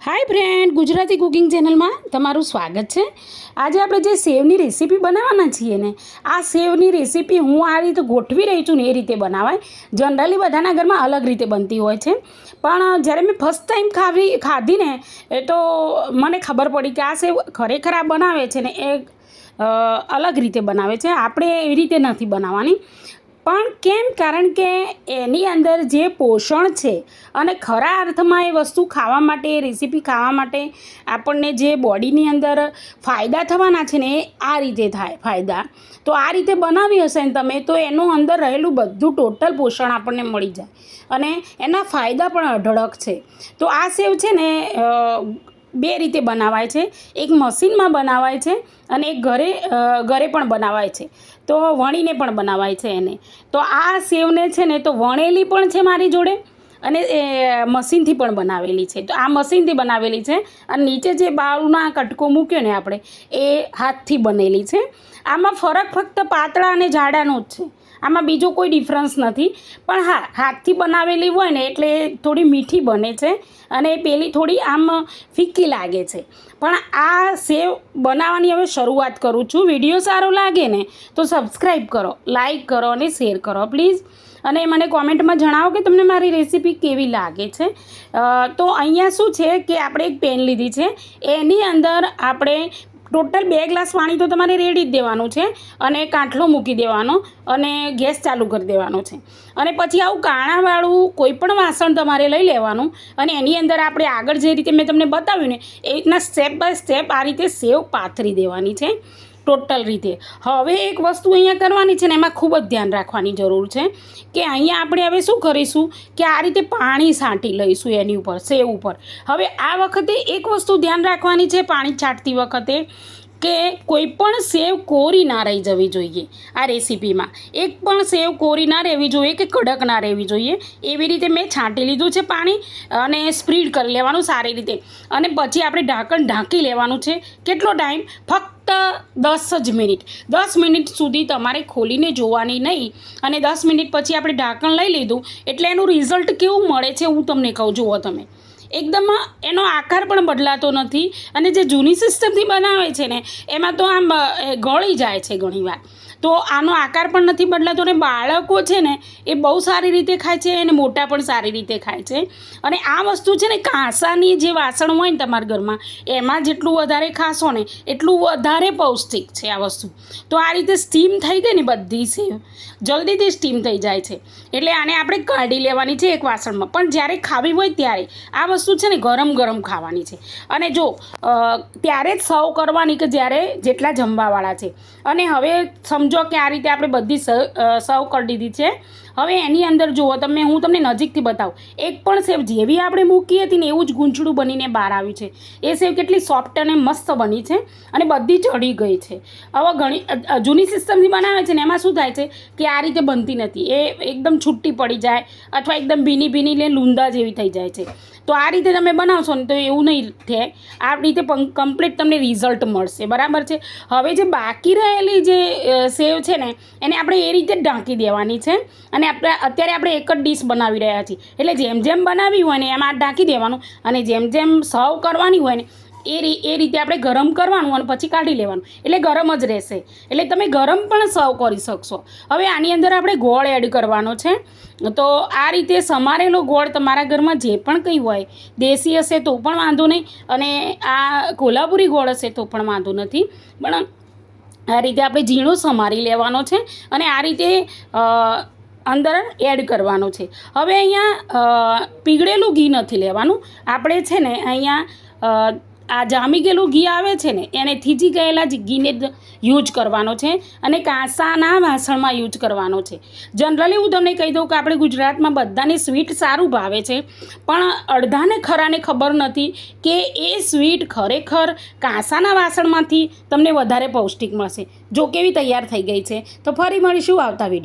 Hi friend, Gujarati cooking channel में तमारू स्वागत है। आज आप जे सेवनी रेसिपी बनावाना छीए ने आ सेवनी रेसिपी हूँ आ रीते गोठवी रही छूँ ने ए रीते बनावाय। जनरली बधाना घर में अलग रीते बनती होय छे, पण ज्यारे मैं फर्स्ट टाइम खाधी ने तो मने खबर पड़ी कि आ सेव खरेखर आ बनावे छे ने एक अलग रीते बनावे छे। आपणे एवी रीते नथी बनावानी, पण केम कारण के एनी अंदर जे पोषण छे अने खरा अर्थमां ए वस्तु खावा माटे रेसिपी खावा माटे आपणने जे बॉडीनी अंदर फायदा थवाना छे ने आ रीते थाय फायदा। तो आ रीते बनावी हशे ने तमे तो एनो अंदर रहेलुं बधुं टोटल पोषण आपणने मळी जाय अने एना फायदा पण अढळक छे। तो आ सेव छे ने बे रीते बनावाय छे, एक मशीन में बनावाय छे अने एक घरे पण बनावाय छे। तो वणीने पण बनावाय छे एने। तो आ सेवने छे ने तो वणेली पण छे मारी जोड़े अने मशीन थी पण बनावेली छे। तो आ मशीन थी बनावेली छे अने नीचे जे बाळूना कटको मूक्यो ने आपणे ए हाथथी बनेली छे। आमां फरक फक्त पातळा अने जाडानो ज छे, आमां बीजो कोई डिफरन्स नहीं। पण हाँ, हाथथी बनावेली होय ने एटले थोड़ी मीठी बने छे अने पेली थोड़ी आम फीकी लागे छे। पण आ सेव बनाववानी हवे शरूआत करूँ छूँ। विडियो सारो लागे ने तो सब्सक्राइब करो, लाइक करो अने शेर करो प्लीज़। अने मने कॉमेंट में जणावो कि तमने मारी रेसिपी केवी लागे छे। तो अहींया शुं छे कि आपणे एक पेन लीधी छे, एनी अंदर आपणे टोटल 2 ग्लास पाणी तो तमारे रेडी ज देवानुं छे अने कांठलो मूकी देवानो अने गैस चालू करी देवानो छे। अने पछी आवुं काणावाळुं कोईपण वासण तमारे लई लेवानुं अने एनी अंदर आपणे आगळ जे रीते मैं तमने बताव्युं ने ए रीतना स्टेप बाय स्टेप आ रीते सेव पाथरी देवानी छे टोटल रीते। हवे एक वस्तु अहींया करवानी छे ने एमां खूब ज ध्यान राखवानी जरूर छे कि अहींया आपणे हवे शुं करीशुं कि आ रीते पाणी छांटी लईशुं एनी उपर सेव उपर। हवे आ वखते एक वस्तु ध्यान राखवानी छे पाणी छांटती वखते कि कोईपण सेव कोरी ना रही जवी जोईए। आ रेसिपी में एक पण सेव कोरी ना रहेवी जोईए कि कड़क ना रहेवी जोईए। एवी रीते मैं छांटी लीधुं छे पाणी अने स्प्रीड करी लेवानुं सारी रीते अने पछी आपणे ढांकण ढांकी लेवानुं छे। केटलो टाइम? फक्त 10 ज मिनिट। 10 मिनिट सुधी तमारे खोलीने जोवानी नहीं अने 10 मिनिट पछी आपणे ढांकण लई लीधुं एटले एनुं रिजल्ट केवुं मळे छे हुं तमने कहूं। जुओ तमे एकदम एनो आकार पण बदलातो नथी अने जे जूनी सिस्टमथी बनावे छे ने एमां तो आम गળી जाय छे घणीवार। तो आनो आकार पण नथी बदलातो ने बाळको छे ने ए बहु सारी रीते खाय छे अने मोटा पण सारी रीते खाय छे। अने आ वस्तु छे ने कांसानी जे वासण होय ने तमारा घरमां एमां जेटલું વધારે खाशो ने एटલું વધારે पौष्टिक छे आ वस्तु। तो आ रीते स्टीम थई गई ने बधी सेव जल्दीथी स्टीम थई जाय छे एटले आने आपणे काढी लेवानी छे एक वासणमां। पण ज्यारे खावी होय त्यारे आ वस्तु छे ने गरम गरम खावानी छे अने जो त्यारे ज सर्व करवानी कि ज्यारे जेटला जमवावाळा छे। अने हवे समझो कि आ रीते आपणे बधी सर्व करी दीधी छे। हवे एनी अंदर जुओ तमे हूँ तमने नजीकथी बतावुं एक पण सेव जेवी आपणे मूकी हती ने एवुं ज गूंचळुं बनीने बहार आव्युं छे। ए सेव केटली सॉफ्ट अने मस्त बनी छे अने बधी चढ़ी गई छे। हवे घणी जूनी सिस्टमथी बनावे छे ने एमां शुं थाय छे कि आ रीते बनती नथी, ए एकदम छूटी पड़ी जाय अथवा एकदम भीनी भीनी ने लूंदा जेवी थई जाय छे। तो आ रीते तमे बनावशो ने तो एवुं नहीं थाय, आ रीते कम्प्लीट तमने रिजल्ट मळशे। बराबर छे। हवे जे बाकी रहेली जे सेव छे ने एने आपणे ए रीते ढांकी देवानी छे अने अत्यारे आपणे एक ज डिश बनावी रह्या छीए एटले जेम जेम बनावी होय ने एमां ढांकी देवानुं अने जेम जेम सर्व करवानी होय ने ए रीते आपणे गरम करवानुं अने पछी काढी लेवानुं एटले गरम ज रहेशे। एटले तमे गरम पण सर्व करी शकशो। हवे आनी अंदर आपणे गोळ एड करवानो छे। तो आ रीते समारेलो गोळ तमारा घरमां जे पण कंई होय देशी हशे तो पण वांधो नहीं अने आ कोल्हापुरी गोळ हशे तो पण वांधो नथी। पण आ रीते आपणे झीणो समारी लेवानो छे अने आ रीते अंदर एड करवानो छे। हवे अहींया पीगळेलुं घी नथी लेवानुं आपणे छे ने अहींया आ जामी गेलुं घी आवे छे ने एने थीजी गयेला ज घीने यूज करवानो छे अने कांसाना वासणमां यूज करवानो छे। जनरली हूँ तमने कही दऊं कि आपणे गुजरातमां बधाने स्वीट सारूं भावे छे, पण अडधाने खराने खबर नथी कि ए स्वीट खरेखर कांसाना वासणमांथी तमने वधारे पौष्टिक मळशे। जो केवी तैयार थई गई छे। तो फरी मळीशुं आवता विडियो।